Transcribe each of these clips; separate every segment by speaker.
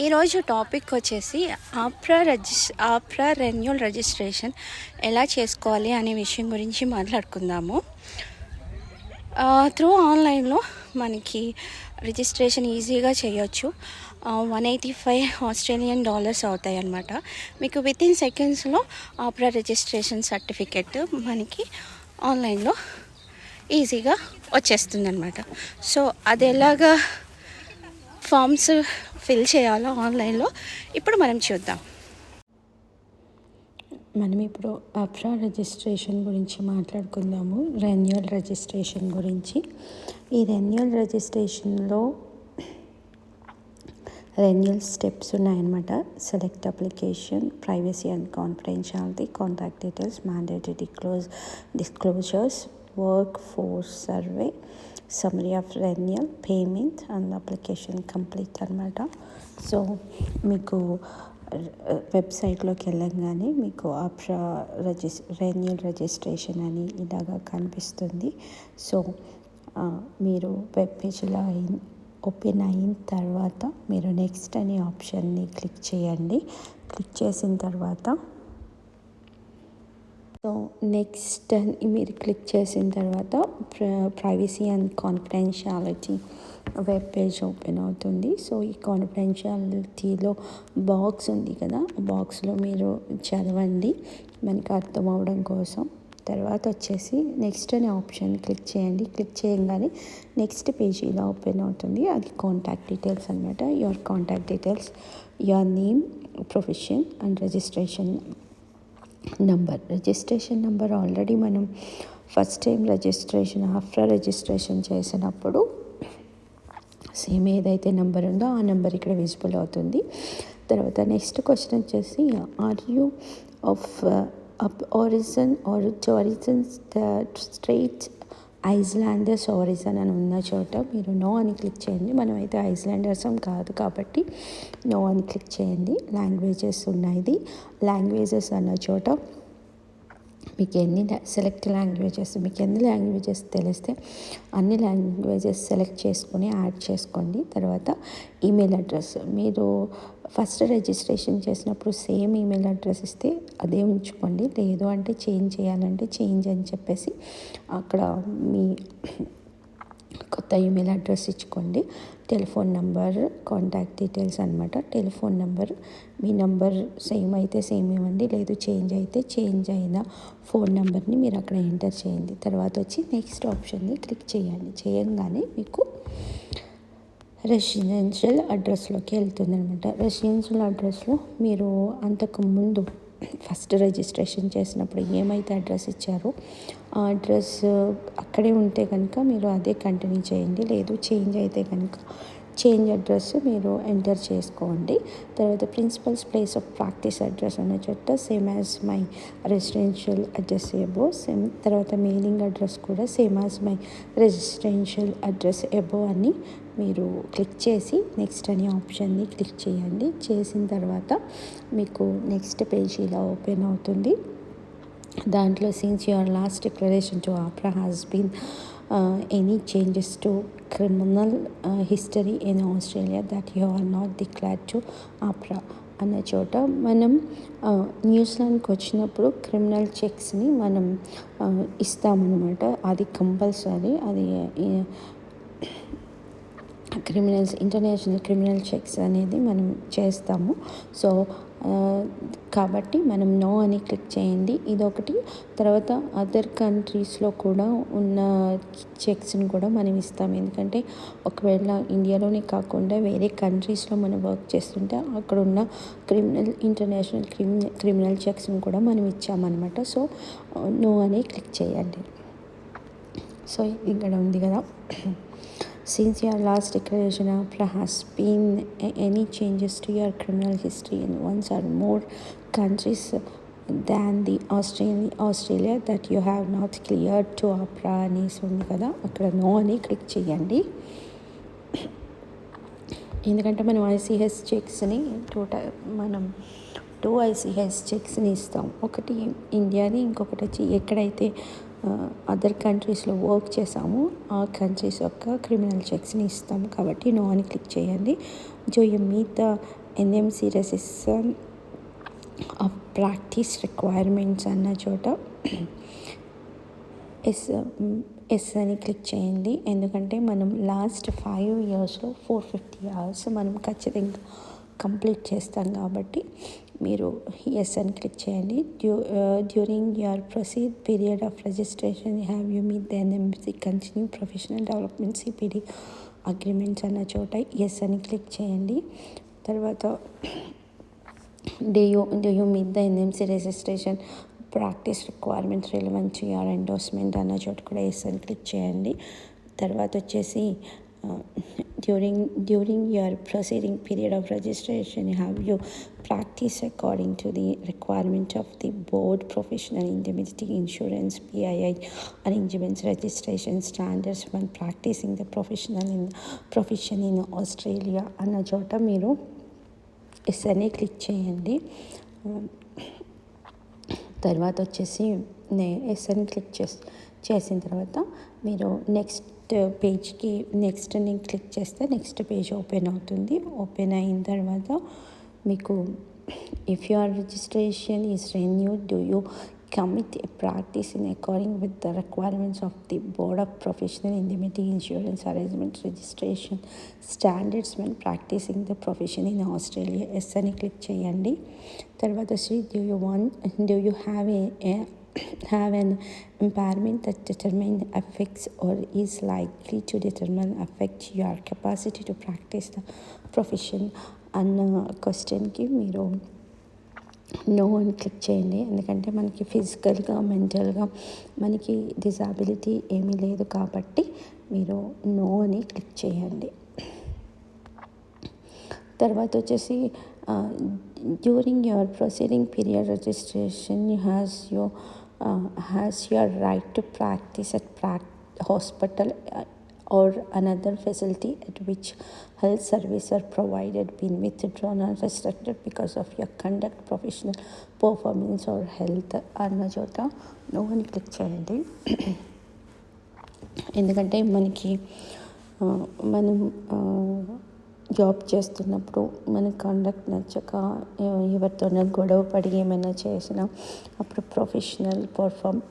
Speaker 1: ఈరోజు టాపిక్ వచ్చేసి Apra renewal registration ఎలా చేసుకోవాలి అనే విషయం గురించి మాట్లాడుకుందాము. త్రూ ఆన్లైన్లో మనకి రిజిస్ట్రేషన్ ఈజీగా చేయొచ్చు. 185 ఆస్ట్రేలియన్ డాలర్స్ అవుతాయి అన్నమాట. మీకు వితిన్ సెకండ్స్లో ఆప్రా రిజిస్ట్రేషన్ సర్టిఫికెట్ మనకి ఆన్లైన్లో ఈజీగా వచ్చేస్తుంది అన్నమాట. సో అది ఎలాగా ఫామ్స్ ఫిల్ చేయాలో ఆన్లైన్లో ఇప్పుడు మనం చూద్దాం.
Speaker 2: మనం ఇప్పుడు ఆప్రా రిజిస్ట్రేషన్ గురించి మాట్లాడుకుందాము. రెన్యువల్ రిజిస్ట్రేషన్ గురించి. ఈ రెన్యువల్ రిజిస్ట్రేషన్లో రెన్యువల్ స్టెప్స్ ఉన్నాయన్నమాట. Select application, privacy and confidentiality, contact details, mandatory disclosures, work force survey, summary of renewal, payment and application complete అనమాట. సో మీకు వెబ్సైట్లోకి వెళ్ళంగానే మీకు ఆప్రా రెన్యువల్ రిజిస్ట్రేషన్ అని ఇలాగా కనిపిస్తుంది. సో మీరు వెబ్ పేజ్లో ఓపెన్ అయిన తర్వాత మీరు నెక్స్ట్ అనే ఆప్షన్ని క్లిక్ చేయండి. క్లిక్ చేసిన తర్వాత సో నెక్స్ట్ మీరు క్లిక్ చేసిన తర్వాత privacy and confidentiality web page open అవుతుంది. సో ఈ కాన్ఫిడెన్షియాలిటీలో బాక్స్ ఉంది కదా, బాక్స్లో మీరు చదవండి మనకి అర్థం అవడం కోసం. తర్వాత వచ్చేసి నెక్స్ట్ అనే ఆప్షన్ క్లిక్ చేయండి. క్లిక్ చేయగానే నెక్స్ట్ పేజ్ ఇలా ఓపెన్ అవుతుంది. అది కాంటాక్ట్ డీటెయిల్స్ అనమాట. Your contact details, your name, profession and registration number already మనం ఫస్ట్ టైం ఆఫ్టర్ రిజిస్ట్రేషన్ చేసినప్పుడు సేమ్ ఏదైతే నెంబర్ ఉందో ఆ నెంబర్ ఇక్కడ విజిబుల్ అవుతుంది. తర్వాత నెక్స్ట్ క్వశ్చన్ వచ్చేసి are you of origin strait islanders origin అని ఉన్న చోట మీరు నో అని క్లిక్ చేయండి. మనమైతే ఐస్లాండర్స్ కాదు కాబట్టి నో అని క్లిక్ చేయండి. లాంగ్వేజెస్ ఉన్నాయి. లాంగ్వేజెస్ అన్న చోట మీకు సెలెక్ట్ లాంగ్వేజెస్, మీకు ఎన్ని లాంగ్వేజెస్ తెలిస్తే అన్ని లాంగ్వేజెస్ సెలెక్ట్ చేసుకొని యాడ్ చేసుకోండి. తర్వాత ఈమెయిల్ అడ్రస్, మీరు ఫస్ట్ రిజిస్ట్రేషన్ చేసినప్పుడు సేమ్ ఈమెయిల్ అడ్రస్ ఇస్తే అదే ఉంచుకోండి. లేదు అంటే చేంజ్ చేయాలంటే చేంజ్ అని చెప్పేసి అక్కడ మీ కొత్త ఈమెయిల్ అడ్రస్ ఇచ్చుకోండి. టెలిఫోన్ నెంబర్, కాంటాక్ట్ డీటెయిల్స్ అనమాట. టెలిఫోన్ నెంబర్, మీ నెంబర్ సేమ్ అయితే సేమ్ ఇవ్వండి, లేదు చేంజ్ అయితే చేంజ్ అయిన ఫోన్ నెంబర్ని మీరు అక్కడ ఎంటర్ చేయండి. తర్వాత వచ్చి నెక్స్ట్ ఆప్షన్ని క్లిక్ చేయండి. చేయంగానే మీకు రెసిడెన్షియల్ అడ్రస్లోకి వెళ్తుంది అనమాట. రెసిడెన్షియల్ అడ్రస్లో మీరు అంతకుముందు ఫస్ట్ రిజిస్ట్రేషన్ చేసినప్పుడు ఏమైతే అడ్రస్ ఇచ్చారో ఆ అడ్రస్ అక్కడే ఉంటే కనుక మీరు అదే కంటిన్యూ చేయండి. లేదు చేంజ్ అయితే కనుక చేంజ్ అడ్రస్ మీరు ఎంటర్ చేసుకోండి. తర్వాత principal's place of practice address అనే చోట same as my residential address above, same తర్వాత మెయిలింగ్ అడ్రస్ కూడా same as my residential address above అని మీరు క్లిక్ చేసి నెక్స్ట్ అనే ఆప్షన్ని క్లిక్ చేయండి. చేసిన తర్వాత మీకు నెక్స్ట్ పేజ్ ఇలా ఓపెన్ అవుతుంది. దాంట్లో since your last declaration to AHPRA has been any changes to criminal history in Australia that you are not declared to AHPRA అన్న చోట మనం న్యూజిలాండ్కి వచ్చినప్పుడు క్రిమినల్ చెక్స్ని మనం ఇస్తామన్నమాట. అది కంపల్సరీ. అది ఇంటర్నేషనల్ క్రిమినల్ చెక్స్ అనేది మనం చేస్తాము. సో కాబట్టి మనం నో అని క్లిక్ చేయండి. ఇదొకటి. తర్వాత అదర్ కంట్రీస్లో కూడా ఉన్న చెక్స్ని కూడా మనం ఇస్తాం. ఎందుకంటే ఒకవేళ ఇండియాలోనే కాకుండా వేరే కంట్రీస్లో మనం వర్క్ చేస్తుంటే అక్కడ ఉన్న ఇంటర్నేషనల్ క్రిమినల్ చెక్స్ని కూడా మనం ఇచ్చామన్నమాట. సో నో అని క్లిక్ చేయండి. సో ఇక్కడ ఉంది కదా, since your last declaration APRA has been any changes to your criminal history in one or more countries than the Australia that you have not cleared to APRA అనేసి ఉంది కదా, అక్కడ no అని click చేయండి. ఎందుకంటే మనం ఐసీహెచ్ చెక్స్ని మనం 2 ICH చెక్స్ని ఇస్తాం. ఒకటి ఇండియాని, ఇంకొకటి వచ్చి ఎక్కడైతే అదర్ కంట్రీస్లో వర్క్ చేసామో ఆ కంట్రీస్ యొక్క క్రిమినల్ చెక్స్ని ఇస్తాం. కాబట్టి నో అని క్లిక్ చేయండి. जो ये meet the NMC resistance of practice requirements అన్న చోట ఎస్ అని క్లిక్ చేయండి. ఎందుకంటే మనం లాస్ట్ 5 yearsలో 450 hours మనం ఖచ్చితంగా కంప్లీట్ చేస్తాం కాబట్టి మీరు ఎస్ అని క్లిక్ చేయండి. During your proceed period of registration have you meet the NMC continue professional development CPD agreements అన్న చోట ఎస్ అని క్లిక్ చేయండి. తర్వాత do you meet the NMC registration practice requirements relevant to your endorsement అన్న చోట కూడా yes అని click చేయండి. తర్వాత వచ్చేసి during your proceeding period of registration have you practice according to the requirement of the board professional indemnity insurance PII arrangements registration standards one practising the profession in Australia అన్న చోట మీరు yes అని click చేయండి. తర్వాత వచ్చేసి yes అని click చేసిన తర్వాత మీరు నెక్స్ట్ పేజ్కి నెక్స్ట్ని క్లిక్ చేస్తే నెక్స్ట్ పేజ్ ఓపెన్ అవుతుంది. ఓపెన్ అయిన తర్వాత మీకు if your registration is renewed do you commit a practice in according with the requirements of the Board of Professional Indemnity Insurance Arrangement Registration Standards when practicing the profession in Australia. Yes అని click చేయండి. తర్వాత do you have an impairment that affects or is likely to affect your capacity to practice the profession అన్న క్వశ్చన్కి మీరు no అని click చేయండి. ఎందుకంటే మనకి ఫిజికల్గా మెంటల్గా మనకి డిజాబిలిటీ ఏమీ లేదు కాబట్టి మీరు నో అని క్లిక్ చేయండి. తర్వాత వచ్చేసి during your proceeding period registration has your right to practice at hospital or another facility at which health services are provided been withdrawn or restricted because of your conduct, professional performance or health అన్న చోట no అని click చేయండి. ఎందుకంటే మనం job చేస్తున్నప్పుడు మన conduct నచ్చక ఎవరితోనో గొడవ పడి ఏమైనా చేసినా అప్పుడు ప్రొఫెషనల్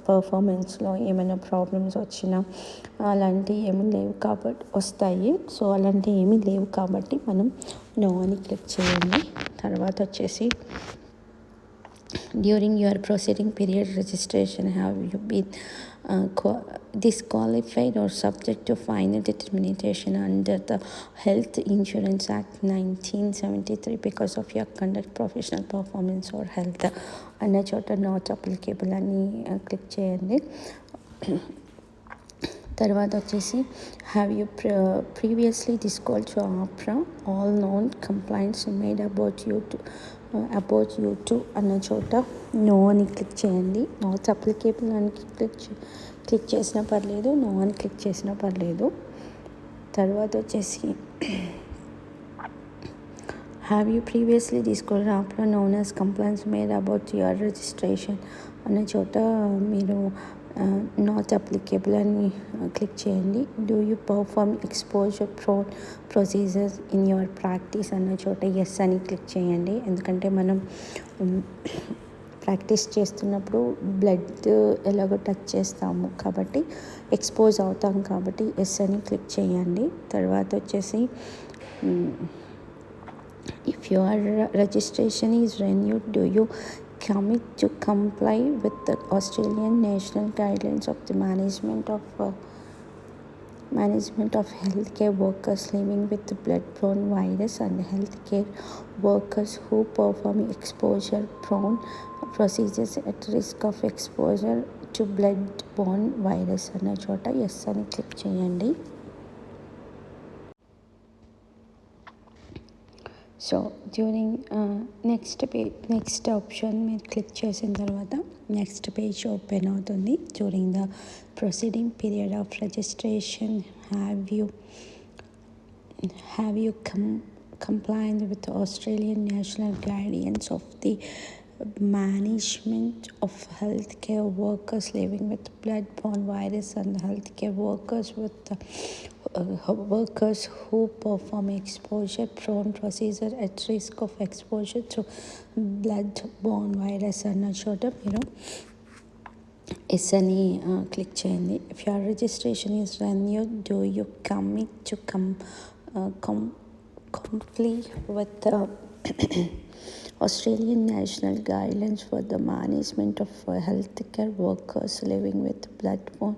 Speaker 2: పర్ఫార్మెన్స్లో ఏమైనా ప్రాబ్లమ్స్ వచ్చినా అలాంటివి ఏమీ లేవు కాబట్టి వస్తాయి. సో అలాంటివి ఏమీ లేవు కాబట్టి మనం నో అని క్లిక్ చేయండి. తర్వాత వచ్చేసి during your proceeding period registration have you been disqualified or subject to final determination under the Health Insurance Act 1973 because of your conduct, professional performance or health అన్న చోట నాట్ అప్లికేబుల్ అని click చేయండి. తర్వాత వచ్చేసి have you previously disclosed to AHPRA all known complaints made about you to అన్న చోట no అని click చేయండి. నాట్ అప్లికేబుల్ అని క్లిక్ చేసినా పర్లేదు, నో అని క్లిక్ చేసినా పర్లేదు. తర్వాత వచ్చేసి have you previously disclosed AHPRA known as complaints made about your registration అన్న చోట మీరు నాట్ అప్లికేబుల్ అని క్లిక్ చేయండి. Do you perform exposure procedures in your practice అన్న చోట ఎస్ అని క్లిక్ చేయండి. ఎందుకంటే మనం ప్రాక్టీస్ చేస్తున్నప్పుడు బ్లడ్ ఎలాగో టచ్ చేస్తాము కాబట్టి ఎక్స్పోజ్ అవుతాం కాబట్టి ఎస్ అని క్లిక్ చేయండి. తర్వాత వచ్చేసి if your registration is renewed do you commit to comply with the Australian National Guidelines of the Management of Healthcare Workers Living with the Blood-Borne Virus and healthcare workers who perform exposure-prone procedures at risk of exposure to blood-borne virus అన్న చోట yes అని click చేయండి. So during next option మీరు click చేసిన తర్వాత next page open అవుతుంది. During the proceeding period of registration have you complied with the Australian National Guidelines of the Management of Healthcare Workers Living with Blood-Borne Virus and healthcare workers workers who perform exposure-prone procedure at risk of exposure to blood-borne virus అన్న చోట మీరు yes అని click చేయండి. If your registration is renewed, do you commit to complete with Australian national guidelines for the management of healthcare workers living with bloodborne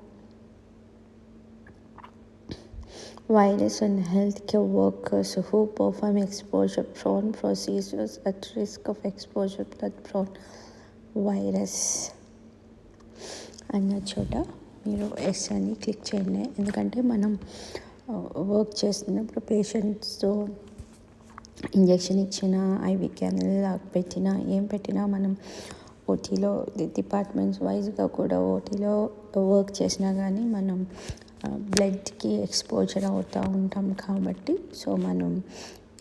Speaker 2: virus and healthcare workers who perform exposure-prone procedures at risk of exposure blood-borne virus అన్న చోట మీరు yes అని click చేయండి. ఎందుకంటే మనం work చేస్తున్నప్పుడు పేషెంట్స్తో injection ఇచ్చినా, IV canal పెట్టినా, ఏం పెట్టినా మనం ఓటీలో డిపార్ట్మెంట్స్ వైజ్గా కూడా ఓటీలో వర్క్ చేసినా కానీ మనం బ్లడ్కి ఎక్స్పోజర్ అవుతూ ఉంటాం కాబట్టి సో మనం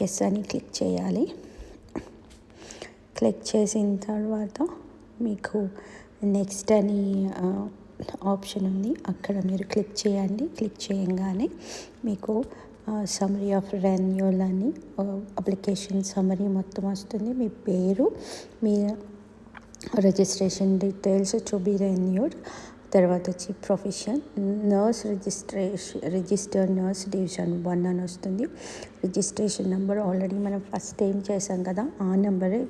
Speaker 2: ఎస్ అని క్లిక్ చేయాలి. క్లిక్ చేసిన తర్వాత మీకు నెక్స్ట్ అని ఆప్షన్ ఉంది, అక్కడ మీరు క్లిక్ చేయండి. క్లిక్ చేయగానే మీకు సమ్మరీ ఆఫ్ రెన్యూల్ అని అప్లికేషన్ సమ్మరీ మొత్తం వస్తుంది. మీ పేరు, మీ registration details to be renewed, తర్వాత వచ్చి profession nurse registered nurse division 1 అని వస్తుంది. రిజిస్ట్రేషన్ నెంబర్ ఆల్రెడీ మనం ఫస్ట్ ఏం చేసాం కదా, ఆ నెంబరే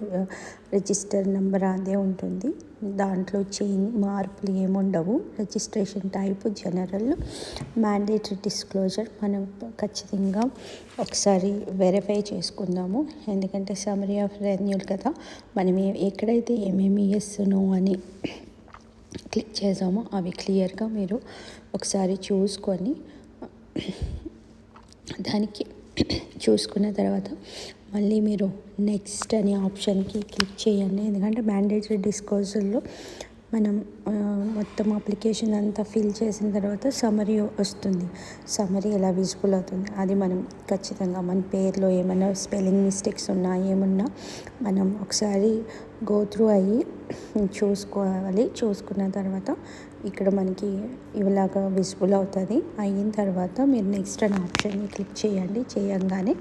Speaker 2: రిజిస్టర్ నెంబర్ అదే ఉంటుంది. దాంట్లో మార్పులు ఏముండవు. Registration type general. Mandatory disclosure మనం ఖచ్చితంగా ఒకసారి వెరిఫై చేసుకుందాము. ఎందుకంటే సమ్మరీ ఆఫ్ రెన్యూల్ కదా, మనం ఎక్కడైతే ఏమేమి నో అని క్లిక్ చేసామో అవి క్లియర్గా మీరు ఒకసారి చూసుకొని దానికి చూసుకున్న తర్వాత మళ్ళీ మీరు నెక్స్ట్ అనే ఆప్షన్కి క్లిక్ చేయండి. ఎందుకంటే మ్యాండేటరీ డిస్క్లోజర్లో మనం మొత్తం అప్లికేషన్ అంతా ఫిల్ చేసిన తర్వాత సమ్మరీ వస్తుంది. సమ్మరీ ఎలా విజిబుల్ అవుతుంది అది మనం ఖచ్చితంగా మన పేరులో ఏమైనా స్పెల్లింగ్ మిస్టేక్స్ ఉన్నా ఏమున్నా మనం ఒకసారి గో త్రూ అయ్యి చూసుకోవాలి. చూసుకున్న తర్వాత ఇక్కడ మనకి ఇలాగా విజిబుల్ అవుతుంది. అయిన తర్వాత మీరు నెక్స్ట్ అనే ఆప్షన్ని క్లిక్ చేయండి. చేయంగానే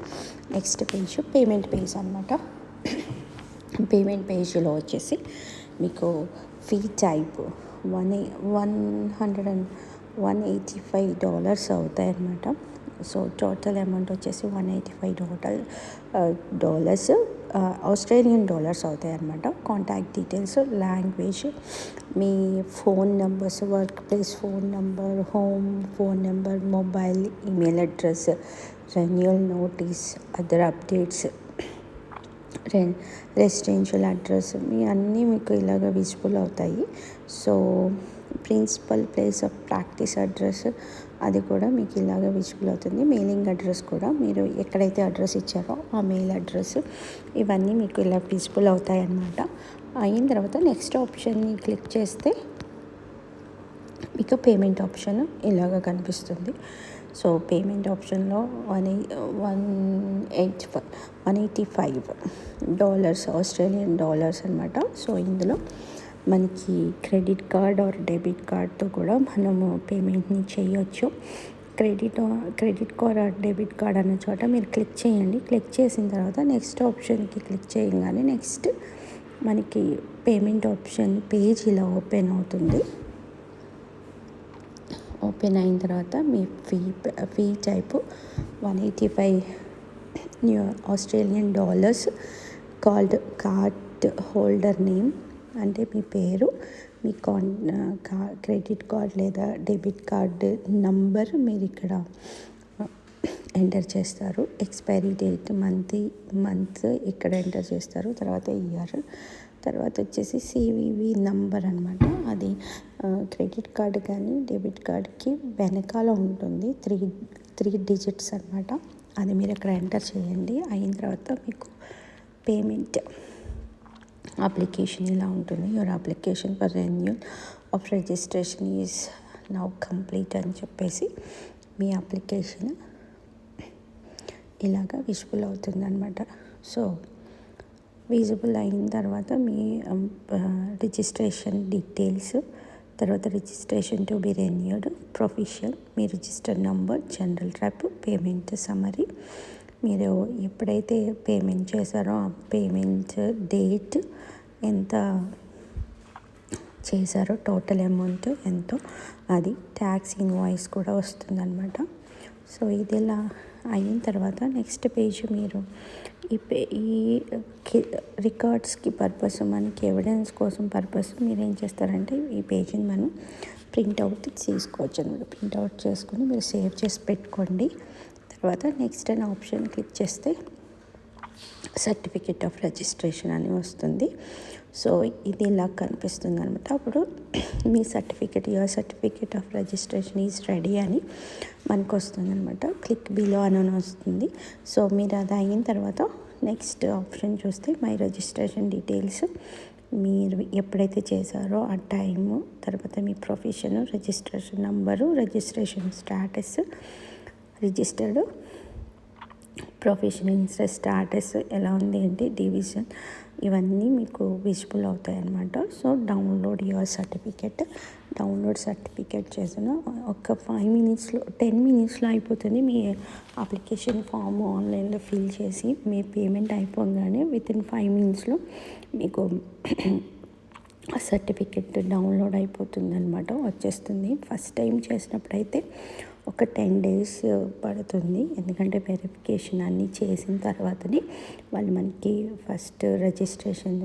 Speaker 2: నెక్స్ట్ పేజ్ పేమెంట్ పేజ్ అన్నమాట. పేమెంట్ పేజ్లో వచ్చేసి మీకు ఫీ టైప్ $185 అవుతాయి అన్నమాట. సో టోటల్ అమౌంట్ వచ్చేసి $185 ఆస్ట్రేలియన్ డాలర్స్ అవుతాయి అన్నమాట. కాంటాక్ట్ డీటెయిల్స్, లాంగ్వేజ్, మీ phone numbers, work place phone number, home phone number, mobile, email address, renewal notice, other updates, residential address మీ అన్నీ మీకు ఇలాగ విజిబుల్ అవుతాయి. So principal place of practice address అది కూడా మీకు ఇలాగ విజిబుల్ అవుతుంది. మెయిలింగ్ అడ్రస్ కూడా మీరు ఎక్కడైతే అడ్రస్ ఇచ్చారో ఆ మెయిల్ అడ్రస్ ఇవన్నీ మీకు ఇలా విజిబుల్ అవుతాయి అన్నమాట. అయిన తర్వాత నెక్స్ట్ ఆప్షన్ని క్లిక్ చేస్తే మీకు పేమెంట్ ఆప్షన్ ఇలాగ కనిపిస్తుంది. సో పేమెంట్ ఆప్షన్లో $185 ఆస్ట్రేలియన్ డాలర్స్ అనమాట. సో ఇందులో మనకి క్రెడిట్ కార్డ్ ఆర్ డెబిట్ కార్డ్తో కూడా మనము పేమెంట్ని చేయొచ్చు. Credit card or debit card అన్న చోట మీరు క్లిక్ చేయండి. క్లిక్ చేసిన తర్వాత నెక్స్ట్ ఆప్షన్కి క్లిక్ చేయగానే నెక్స్ట్ మనకి పేమెంట్ ఆప్షన్ పేజ్ ఇలా ఓపెన్ అవుతుంది. ఓపెన్ అయిన తర్వాత మీ fee type $185 Australian dollars, card holder name అంటే మీ పేరు, మీ క్రెడిట్ కార్డ్ లేదా డెబిట్ కార్డ్ నంబర్ మీరు ఇక్కడ ఎంటర్ చేస్తారు. ఎక్స్పైరీ డేట్ మంత్ ఇక్కడ ఎంటర్ చేస్తారు. తర్వాత ఇయర్, తర్వాత వచ్చేసి సివివి నంబర్ అనమాట. అది క్రెడిట్ కార్డ్ కానీ డెబిట్ కార్డ్కి వెనకాల ఉంటుంది. త్రీ డిజిట్స్ అనమాట. అది మీరు ఇక్కడ ఎంటర్ చేయండి. అయిన తర్వాత మీకు పేమెంట్ అప్లికేషన్ ఇలా ఉంటుంది. Your application for renewal of registration is now complete అని చెప్పేసి మీ అప్లికేషన్ ఇలాగా విజిబుల్ అవుతుంది అనమాట. సో విజిబుల్ అయిన తర్వాత మీ రిజిస్ట్రేషన్ డీటెయిల్స్, తర్వాత registration to be renewed, profession, me register number, general trap, payment summary, మీరు ఎప్పుడైతే పేమెంట్ చేశారో ఆ పేమెంట్ డేట్, ఎంత చేశారో టోటల్ అమౌంట్ ఎంతో అది, ట్యాక్స్ ఇన్వాయిస్ కూడా వస్తుందన్నమాట. సో ఇది ఇలా అయిన తర్వాత నెక్స్ట్ పేజ్ మీరు ఈ రికార్డ్స్కి పర్పస్, మనకి ఎవిడెన్స్ కోసం పర్పస్ మీరు ఏం చేస్తారంటే ఈ పేజీని మనం ప్రింట్అవుట్ తీసుకోవచ్చు అనమాట. ప్రింట్అవుట్ చేసుకొని మీరు సేవ్ చేసి పెట్టుకోండి. తర్వాత నెక్స్ట్ అనే ఆప్షన్ క్లిక్ చేస్తే సర్టిఫికేట్ ఆఫ్ రిజిస్ట్రేషన్ అని వస్తుంది. సో ఇది ఇలా కనిపిస్తుంది అనమాట. అప్పుడు me your certificate of registration is ready అని మనకు వస్తుంది అనమాట. క్లిక్ బిలో అని వస్తుంది. సో మీరు అది అయిన తర్వాత నెక్స్ట్ ఆప్షన్ చూస్తే మై రిజిస్ట్రేషన్ డీటెయిల్స్, మీరు ఎప్పుడైతే చేశారో ఆ టైము, తర్వాత మీ profession, registration number, registration status, registered profession status ఎలా ఉంది ఏంటి, డివిజన్, ఇవన్నీ మీకు విజిబుల్ అవుతాయి అన్నమాట. So download your certificate, download certificate చేసిన ఒక 10 మినిట్స్లో అయిపోతుంది. మీ అప్లికేషన్ ఫామ్ ఆన్లైన్లో ఫిల్ చేసి మీ పేమెంట్ అయిపోగానే వితిన్ 5 మినిట్స్లో మీకు సర్టిఫికెట్ డౌన్లోడ్ అయిపోతుంది అనమాట, వచ్చేస్తుంది. ఫస్ట్ టైం చేసినప్పుడు అయితే ఒక 10 days పడుతుంది, ఎందుకంటే వెరిఫికేషన్ అన్నీ చేసిన తర్వాతనే వాళ్ళు మనకి ఫస్ట్ రిజిస్ట్రేషన్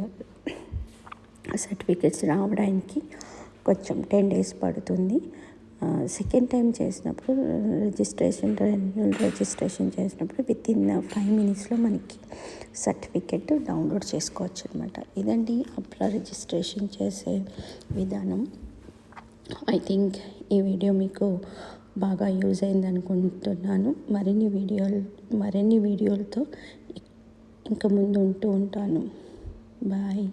Speaker 2: సర్టిఫికెట్స్ రావడానికి కొంచెం 10 days పడుతుంది. సెకండ్ టైం చేసినప్పుడు రిజిస్ట్రేషన్ చేసినప్పుడు వితిన్ 5 మినిట్స్లో మనకి సర్టిఫికెట్ డౌన్లోడ్ చేసుకోవచ్చు అనమాట. ఇదండి అప్రా రిజిస్ట్రేషన్ చేసే విధానం. ఐ థింక్ ఈ వీడియో మీకు బాగా యూజ్ అయింది అనుకుంటున్నాను. మరిన్ని వీడియోలతో ఇంకా ముందు ఉంటూ ఉంటాను. బాయ్.